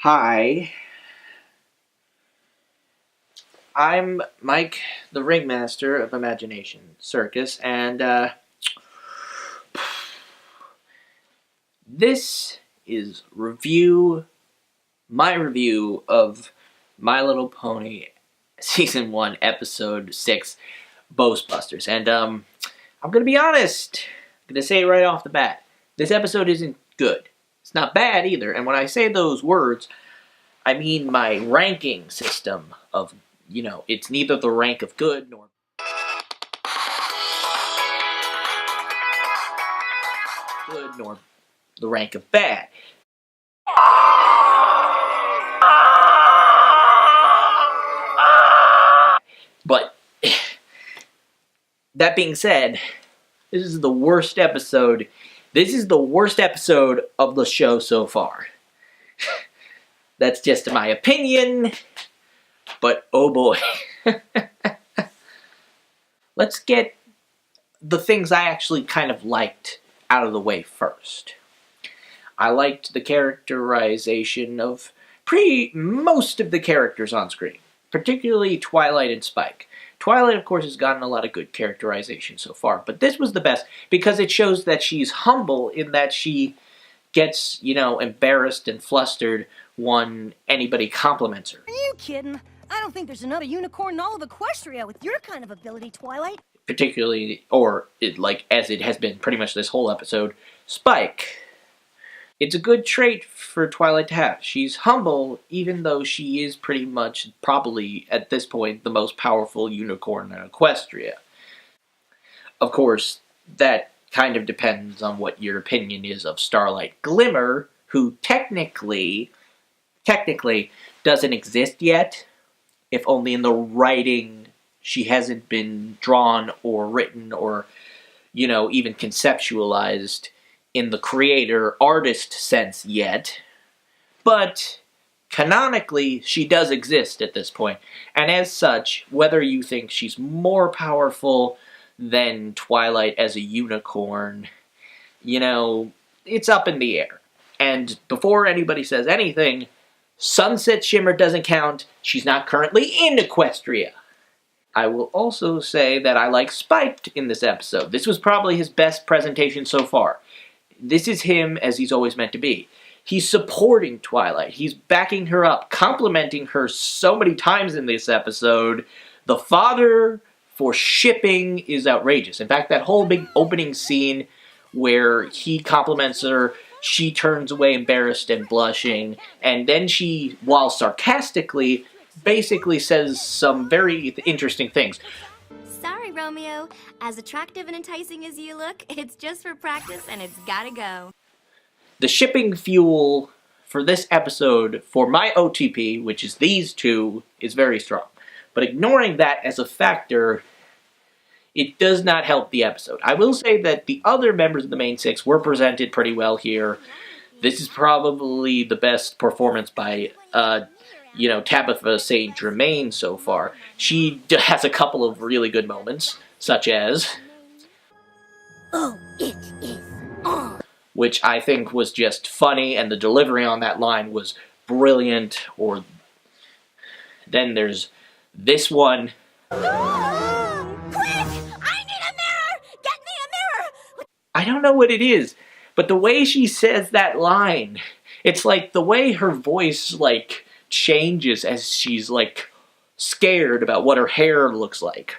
Hi, I'm Mike, the ringmaster of Imagination Circus, and this is my review of My Little Pony Season 1, Episode 6, Boastbusters. And I'm gonna be honest, I'm gonna say it right off the bat. This episode isn't good. It's not bad either, and when I say those words, I mean my ranking system of, it's neither the rank of good nor good nor the rank of bad. But that being said, this is the worst episode. This is the worst episode of the show so far. That's just my opinion, but oh boy. Let's get the things I actually kind of liked out of the way first. I liked the characterization of most of the characters on screen, particularly Twilight and Spike. Twilight, of course, has gotten a lot of good characterization so far, but this was the best because it shows that she's humble in that she gets, embarrassed and flustered when anybody compliments her. Are you kidding? I don't think there's another unicorn in all of Equestria with your kind of ability, Twilight. Particularly, as it has been pretty much this whole episode, Spike. It's a good trait for Twilight to have. She's humble, even though she is pretty much, probably, at this point, the most powerful unicorn in Equestria. Of course, that kind of depends on what your opinion is of Starlight Glimmer, who technically doesn't exist yet, if only in the writing. She hasn't been drawn or written or, even conceptualized in the creator-artist sense yet. But canonically, she does exist at this point. And as such, whether you think she's more powerful than Twilight as a unicorn, it's up in the air. And before anybody says anything, Sunset Shimmer doesn't count. She's not currently in Equestria. I will also say that I like Spike in this episode. This was probably his best presentation so far. This is him as he's always meant to be. He's supporting Twilight. He's backing her up, complimenting her so many times in this episode. The father for shipping is outrageous. In fact, that whole big opening scene where he compliments her, she turns away embarrassed and blushing, and then she, while sarcastically, basically says some very interesting things. Sorry, Romeo. As attractive and enticing as you look, it's just for practice and it's gotta go. The shipping fuel for this episode, for my OTP, which is these two, is very strong. But ignoring that as a factor, it does not help the episode. I will say that the other members of the main six were presented pretty well here. This is probably the best performance by Tabitha St. Germain so far. She has a couple of really good moments, such as... Oh, it is on! Which I think was just funny, and the delivery on that line was brilliant. Or then there's this one. Quick! I need a mirror! Get me a mirror! I don't know what it is, but the way she says that line, it's like the way her voice, changes as she's, scared about what her hair looks like.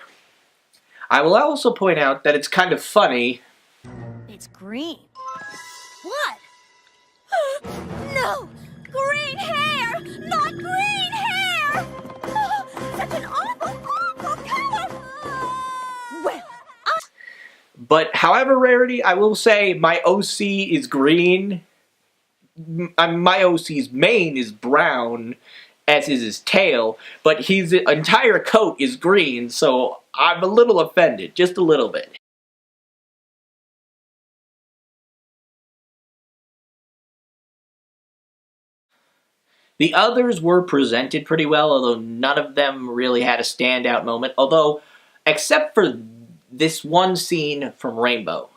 I will also point out that it's kind of funny. It's green. What? No! Green hair! Not green hair! Oh, such an awful color! Well, But however Rarity, I will say my OC is green. My OC's mane is brown, as is his tail, but his entire coat is green, so I'm a little offended, just a little bit. The others were presented pretty well, although none of them really had a standout moment, except for this one scene from Rainbow.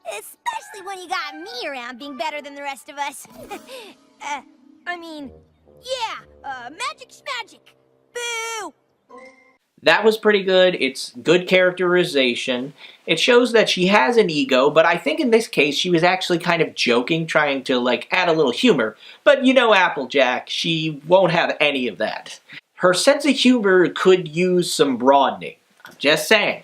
Especially when you got me around being better than the rest of us. I mean, Magic's magic! Boo! That was pretty good. It's good characterization. It shows that she has an ego, but I think in this case she was actually kind of joking, trying to, like, add a little humor. But you know Applejack, she won't have any of that. Her sense of humor could use some broadening. I'm just saying.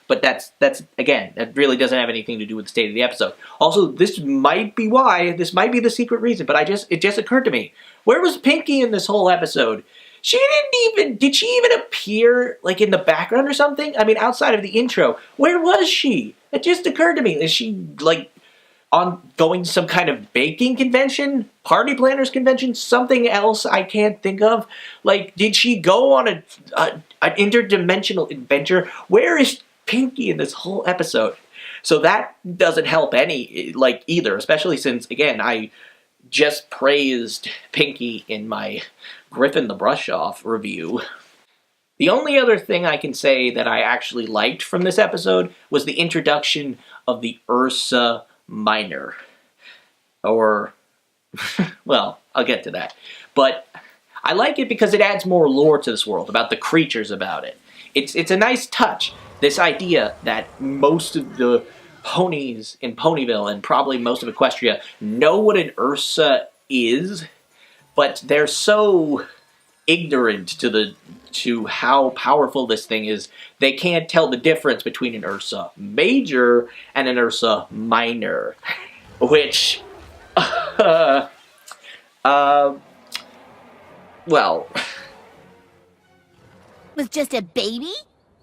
But that's again, that really doesn't have anything to do with the state of the episode. Also, this might be the secret reason, but it just occurred to me. Where was Pinky in this whole episode? Did she even appear, like, in the background or something? I mean, outside of the intro, where was she? It just occurred to me. Is she, like, going to some kind of baking convention? Party planners convention? Something else I can't think of? Like, did she go on an interdimensional adventure? Where is Pinky in this whole episode? So that doesn't help either, especially since, again, I just praised Pinky in my Griffin the Brush-Off review. The only other thing I can say that I actually liked from this episode was the introduction of the Ursa Minor. Or, well, I'll get to that. But I like it because it adds more lore to this world, about the creatures about it. It's a nice touch, this idea that most of the ponies in Ponyville, and probably most of Equestria, know what an Ursa is, but they're so ignorant to how powerful this thing is, they can't tell the difference between an Ursa Major and an Ursa Minor, which, well... Was just a baby?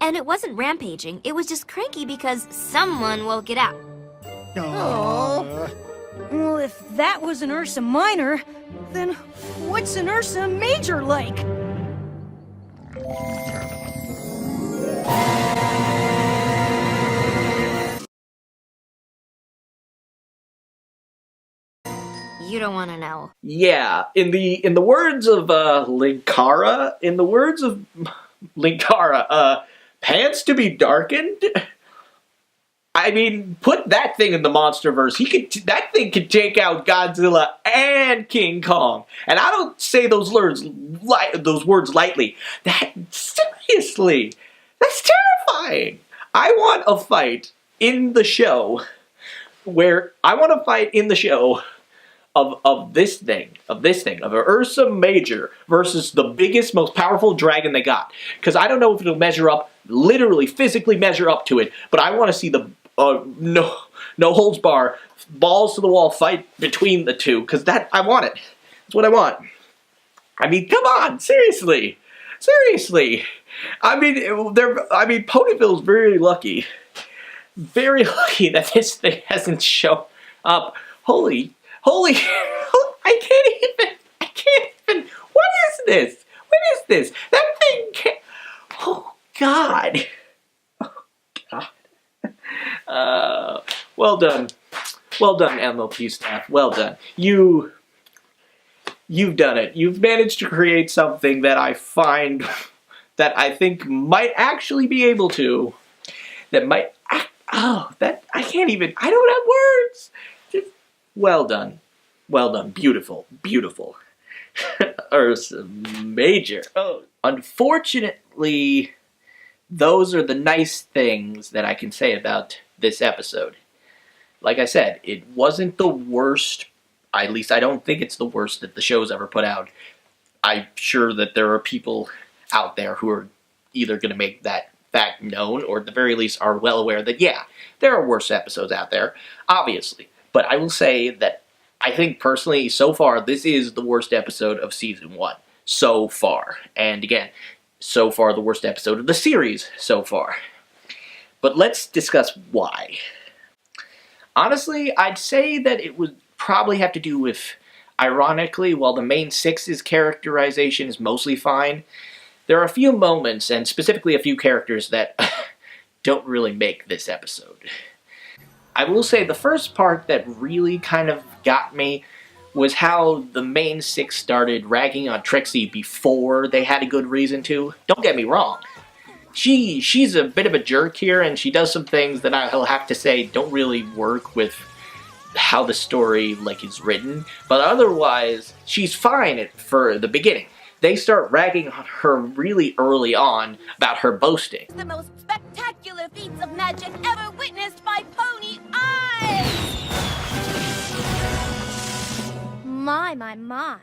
And it wasn't rampaging, it was just cranky because someone woke it out. Aww. Well, if that was an Ursa Minor, then what's an Ursa Major like? You don't want to know. Yeah, in the words of Linkara, pants to be darkened? I mean, put that thing in the MonsterVerse. That thing could take out Godzilla and King Kong. And I don't say those words lightly. Seriously, that's terrifying. I want a fight in the show of this thing, of an Ursa Major versus the biggest, most powerful dragon they got. Because I don't know if it'll measure up, literally, physically measure up to it, but I want to see the no holds bar, balls to the wall fight between the two, because I want it. That's what I want. I mean, come on, seriously. I mean, Ponyville's very lucky that this thing hasn't shown up. Holy, I can't even, what is this? That thing can't, oh God. Well done, MLP staff, well done. You've done it. You've managed to create something that I think might actually be able to, I don't have words. Well done. Beautiful. Ursa Major. Oh. Unfortunately, those are the nice things that I can say about this episode. Like I said, it wasn't the worst. At least I don't think it's the worst that the show's ever put out. I'm sure that there are people out there who are either going to make that fact known, or at the very least are well aware that, yeah, there are worse episodes out there, obviously. But I will say that I think personally, so far, this is the worst episode of Season 1. So far. And again, so far the worst episode of the series so far. But let's discuss why. Honestly, I'd say that it would probably have to do with, ironically, while the main six's characterization is mostly fine, there are a few moments, and specifically a few characters, that don't really make this episode. I will say the first part that really kind of got me was how the main six started ragging on Trixie before they had a good reason to. Don't get me wrong. She's a bit of a jerk here, and she does some things that I'll have to say don't really work with how the story is written. But otherwise, she's fine for the beginning. they start ragging on her really early on about her boasting. The most spectacular feats of magic ever witnessed by pony eyes! My.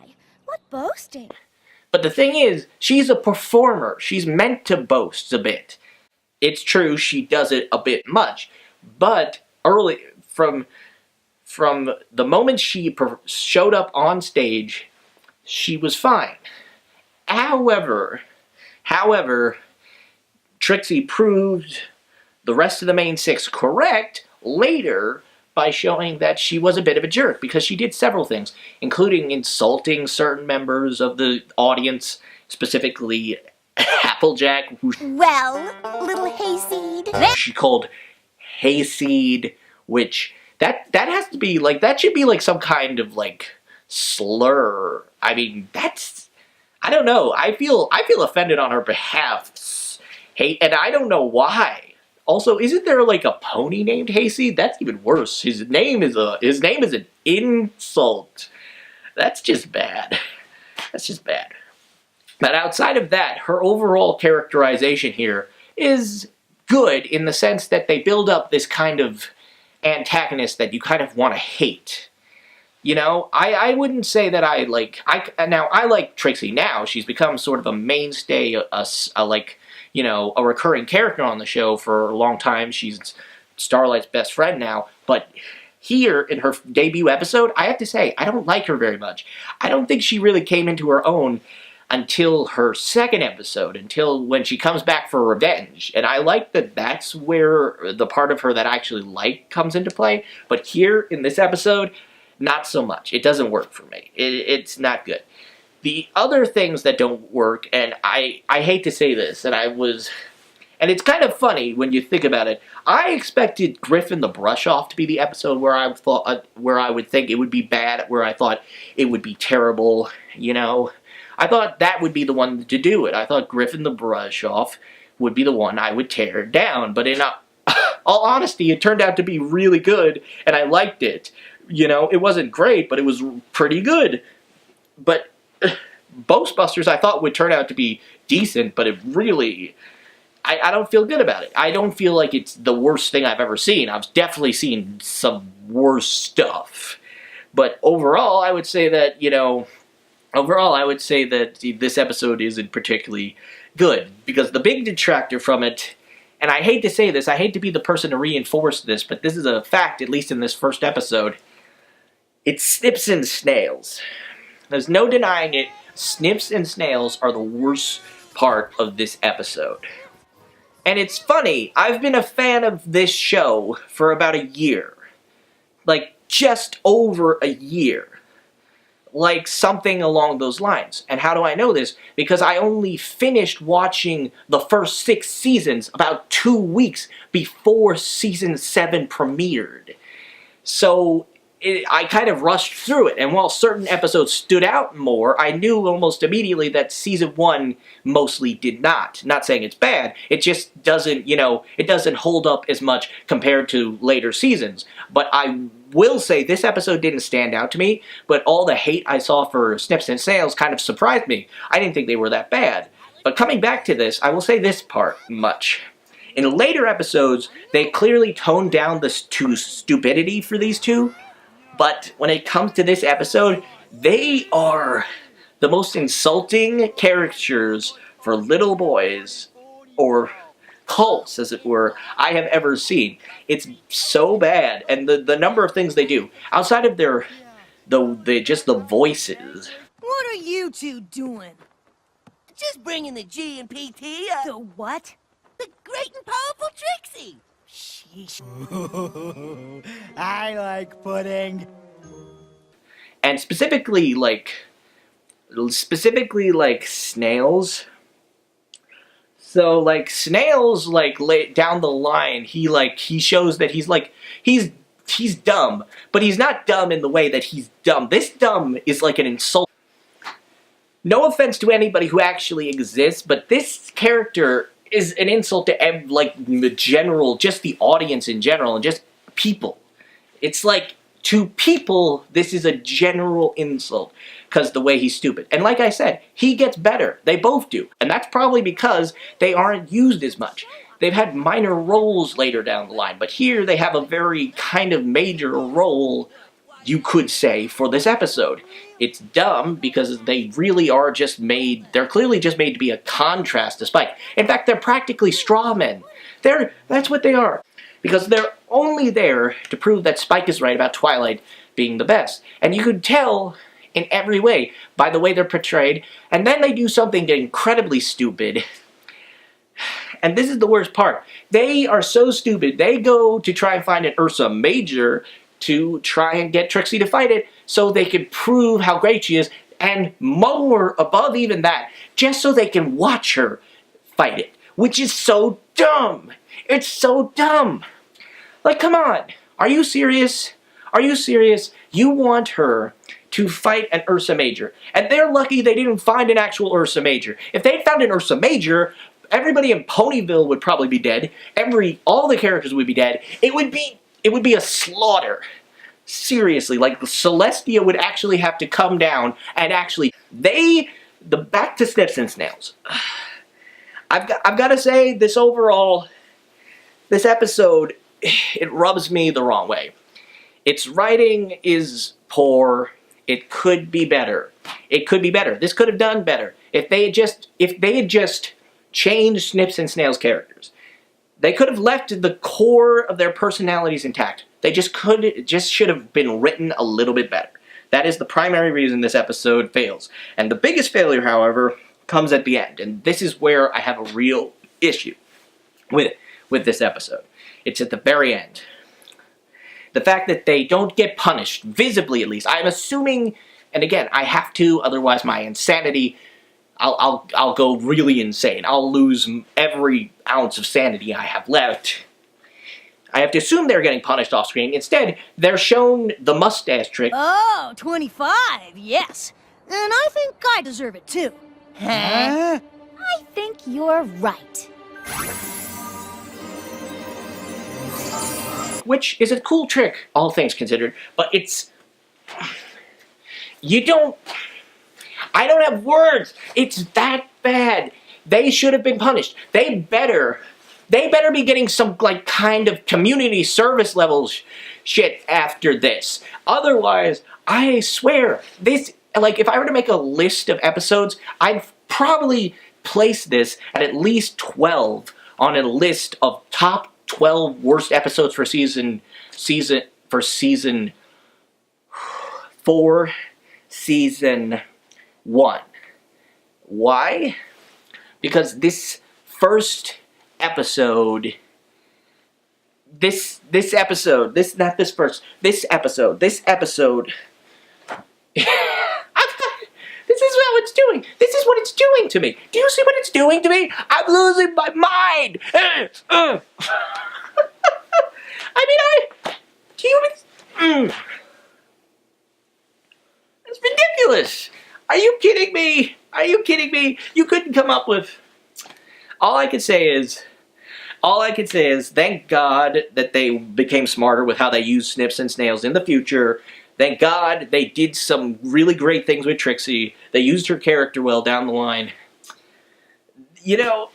What boasting? But the thing is, she's a performer. She's meant to boast a bit. It's true, she does it a bit much, but early from the moment she showed up on stage, she was fine. However, Trixie proved the rest of the main six correct later by showing that she was a bit of a jerk, because she did several things, including insulting certain members of the audience, specifically Applejack, who Well, little hayseed. she called hayseed, which that has to be like, that should be like some kind of like slur. I mean, that's, I don't know. I feel offended on her behalf. Hey, and I don't know why. Also, isn't there like a pony named Hayseed? That's even worse. His name is an insult. That's just bad. That's just bad. But outside of that, her overall characterization here is good in the sense that they build up this kind of antagonist that you kind of want to hate. You know, I wouldn't say that I like Trixie now. She's become sort of a mainstay, a recurring character on the show for a long time. She's Starlight's best friend now. But here, in her debut episode, I have to say, I don't like her very much. I don't think she really came into her own until her second episode, until when she comes back for revenge. And I like that that's where the part of her that I actually like comes into play. But here, in this episode, not so much. It doesn't work for me. It's not good. The other things that don't work, and I hate to say this, and it's kind of funny when you think about it. I expected Griffin the Brush Off to be the episode where I would think it would be bad, where I thought it would be terrible, you know. I thought that would be the one to do it. I thought Griffin the Brush Off would be the one I would tear down. But in all honesty, it turned out to be really good, and I liked it. You know, it wasn't great, but it was pretty good. But Boastbusters, I thought would turn out to be decent, but it really, I don't feel good about it. I don't feel like it's the worst thing I've ever seen. I've definitely seen some worse stuff. But overall, I would say that, this episode isn't particularly good, because the big detractor from it, and I hate to say this, I hate to be the person to reinforce this, but this is a fact, at least in this first episode, it's Snips and Snails. There's no denying it, Snips and Snails are the worst part of this episode. And it's funny, I've been a fan of this show for about a year. Like, just over a year. Like, something along those lines. And how do I know this? Because I only finished watching the first 6 seasons about 2 weeks before season 7 premiered. So, I kind of rushed through it, and while certain episodes stood out more, I knew almost immediately that season 1 mostly did not. Not saying it's bad, it just doesn't, it doesn't hold up as much compared to later seasons. But I will say this episode didn't stand out to me, but all the hate I saw for Snips and Snails kind of surprised me. I didn't think they were that bad. But coming back to this, I will say this part much. In later episodes, they clearly toned down the stupidity for these two. But when it comes to this episode, they are the most insulting caricatures for little boys, or cults, as it were, I have ever seen. It's so bad, and the number of things they do, outside of just the voices. What are you two doing? Just bringing the G and PT up. The what? The great and powerful Trixie. Sheesh. I like pudding. And specifically Snails. So, Snails, down the line, he shows that he's dumb, but he's not dumb in the way that he's dumb. This dumb is like an insult. No offense to anybody who actually exists, but this character is an insult to, the general, just the audience in general, and just people. It's like To people, this is a general insult because the way he's stupid. And like I said, he gets better. They both do. And that's probably because they aren't used as much. They've had minor roles later down the line, but here they have a very kind of major role, you could say, for this episode. It's dumb because they really are just made, they're clearly just made to be a contrast to Spike. In fact, they're practically straw men. That's what they are. Because they're only there to prove that Spike is right about Twilight being the best. And you could tell in every way by the way they're portrayed, and then they do something incredibly stupid. And this is the worst part. They are so stupid, they go to try and find an Ursa Major to try and get Trixie to fight it so they can prove how great she is, and more above even that, just so they can watch her fight it. Which is so dumb. It's so dumb. Like, come on. Are you serious? Are you serious? You want her to fight an Ursa Major. And they're lucky they didn't find an actual Ursa Major. If they'd found an Ursa Major, everybody in Ponyville would probably be dead. All the characters would be dead. It would be a slaughter. Seriously, like Celestia would actually have to come down and actually, back to Snips and Snails. I've got to say, this episode, it rubs me the wrong way. Its writing is poor. It could be better. It could be better. This could have done better. If they had just changed Snips and Snails characters. They could have left the core of their personalities intact. They just should have been written a little bit better. That is the primary reason this episode fails. And the biggest failure, however, comes at the end. And this is where I have a real issue with this episode. It's at the very end. The fact that they don't get punished, visibly at least. I'm assuming, and again, I have to, otherwise my insanity, I'll go really insane. I'll lose every ounce of sanity I have left. I have to assume they're getting punished off screen. Instead, they're shown the mustache trick. Oh, 25, yes. And I think I deserve it too. Huh? I think you're right. Which is a cool trick, all things considered, but it's... I don't have words! It's that bad! They should have been punished. They better be getting some, like, kind of community service level shit after this. Otherwise, I swear, this... Like, if I were to make a list of episodes, I'd probably place this at least 12 on a list of top 12 worst episodes for season 4, season 1. Why? Because this first episode, this episode, this is what it's doing. This is what it's doing to me. Do you see what it's doing to me? I'm losing my mind. It's ridiculous. Are you kidding me? Are you kidding me? You couldn't come up with... All I could say is, thank God that they became smarter with how they use Snips and Snails in the future. Thank God they did some really great things with Trixie. They used her character well down the line. You know,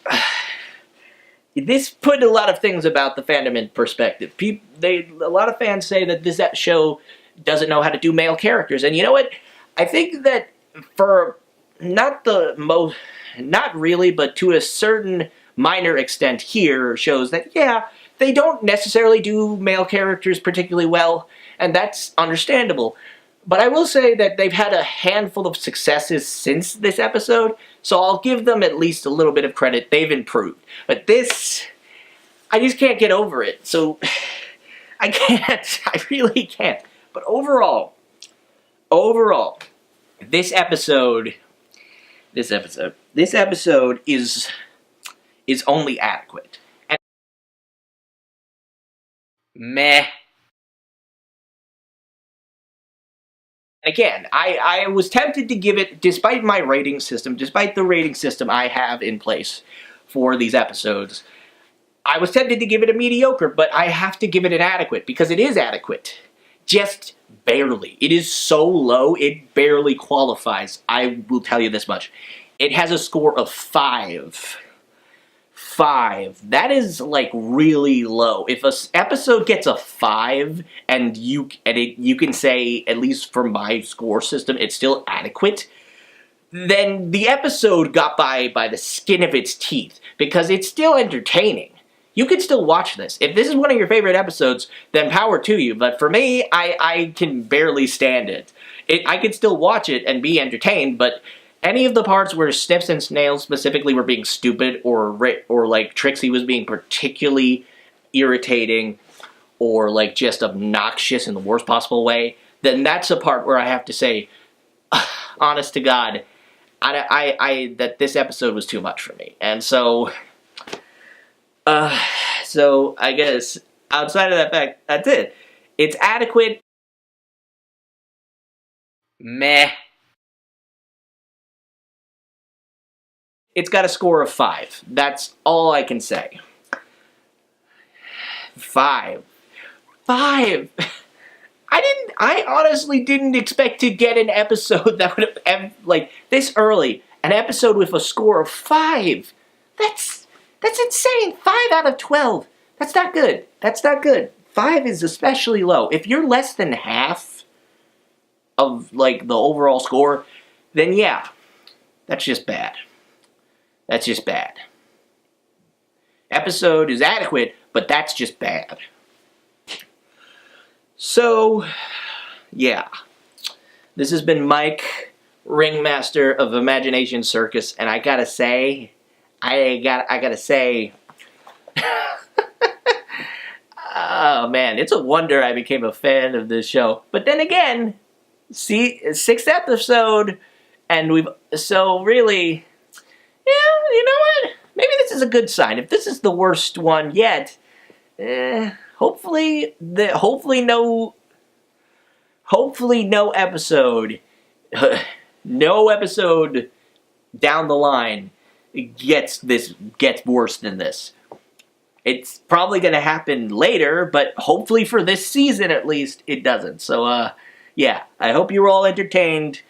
this put a lot of things about the fandom in perspective. A lot of fans say that this show doesn't know how to do male characters. And you know what? I think that for not really, but to a certain minor extent here shows that, yeah, they don't necessarily do male characters particularly well. And that's understandable. But I will say that they've had a handful of successes since this episode, so I'll give them at least a little bit of credit. They've improved. But this, I just can't get over it. So, I can't. I really can't. But overall, this episode is only adequate. And meh. Again, I was tempted to give it, despite the rating system I have in place for these episodes, I was tempted to give it a mediocre, but I have to give it an adequate, because it is adequate. Just barely. It is so low, it barely qualifies. I will tell you this much. It has a score of 5. 5. That is like really low. If an episode gets a 5 and you can say, at least for my score system, it's still adequate, then the episode got by the skin of its teeth, because it's still entertaining. You can still watch this. If this is one of your favorite episodes, then power to you. But for me, I can barely stand it. I could still watch it and be entertained, but any of the parts where Snips and Snails specifically were being stupid, or like Trixie was being particularly irritating, or like just obnoxious in the worst possible way, then that's a part where I have to say, honest to God, that this episode was too much for me. And so I guess outside of that fact, that's it. It's adequate. Meh. It's got a score of 5. That's all I can say. 5. I honestly didn't expect to get an episode that would have, like, this early. An episode with a score of 5. That's insane. 5 out of 12. That's not good. That's not good. 5 is especially low. If you're less than half of, like, the overall score, then yeah, that's just bad. That's just bad. Episode is adequate, but that's just bad. So, yeah. This has been Mike, Ringmaster of Imagination Circus, and I gotta say, oh man, it's a wonder I became a fan of this show. But then again, see, 6th episode, and so really, yeah, you know what? Maybe this is a good sign. If this is the worst one yet, hopefully no episode, no episode down the line gets worse than this. It's probably going to happen later, but hopefully for this season at least, it doesn't. So, yeah, I hope you were all entertained.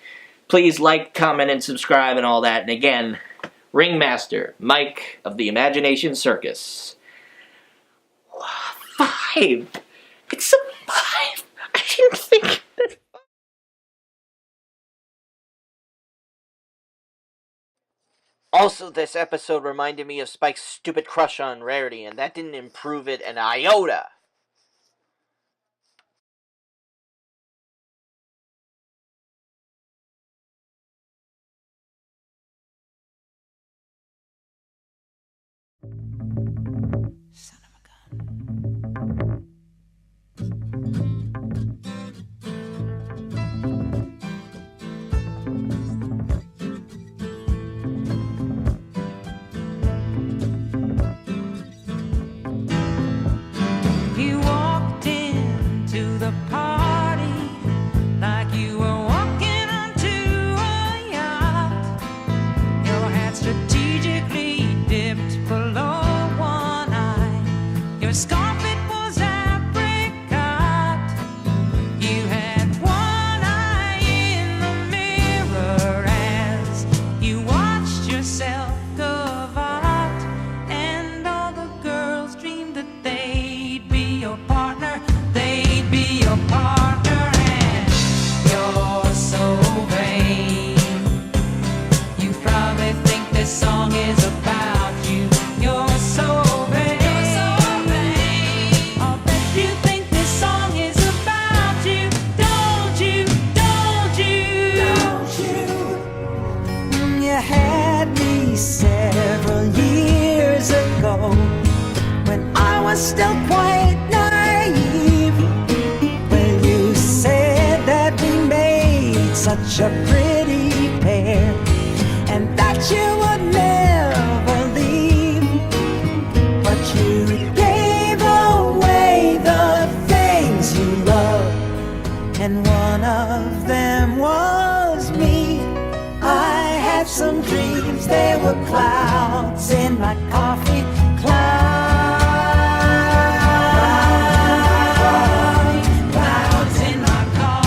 Please like, comment, and subscribe and all that. And again, Ringmaster, Mike of the Imagination Circus. 5! It's a 5! I didn't think that. Also, this episode reminded me of Spike's stupid crush on Rarity, and that didn't improve it an iota. Son of a gun. You walked into the party like you were walking onto a yacht. Your hat strategically dipped below one eye. Your scarf, it was apricot. You had one eye in the mirror as you watched yourself gavotte, and all the girls dreamed that they'd be your partner. They'd be your partner, and you're so vain. You probably think this song is about you. You're so vain. I'll bet you think this song is about you. Don't you? Don't you? Don't you? You had me several years ago when I was still quite naive. When you said that we made such a pretty pair, and that you would never leave. But you gave away the things you love, and one of them was me. I had some dreams, they were clouds in my coffee cloud. Clouds in my coffee.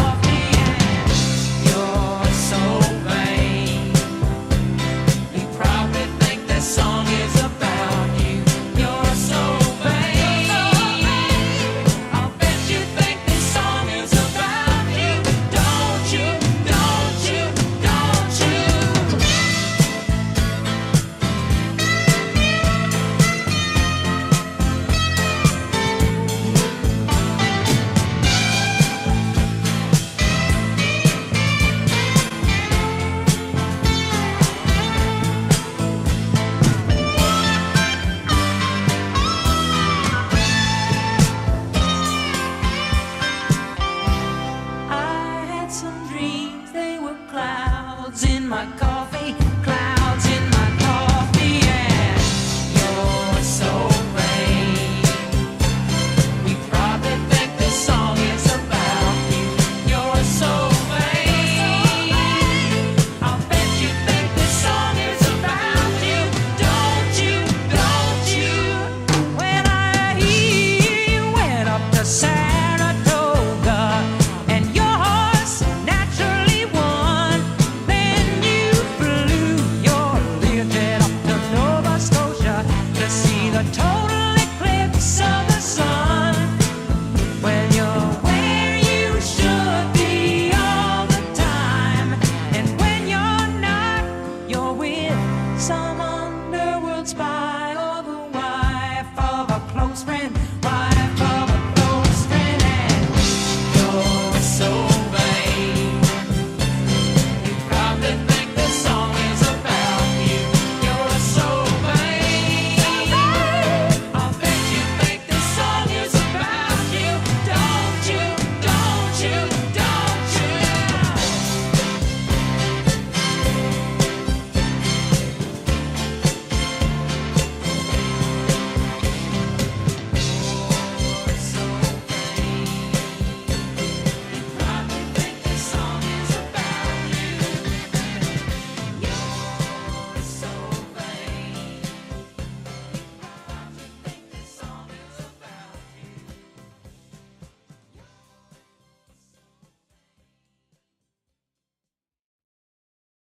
in my coffee.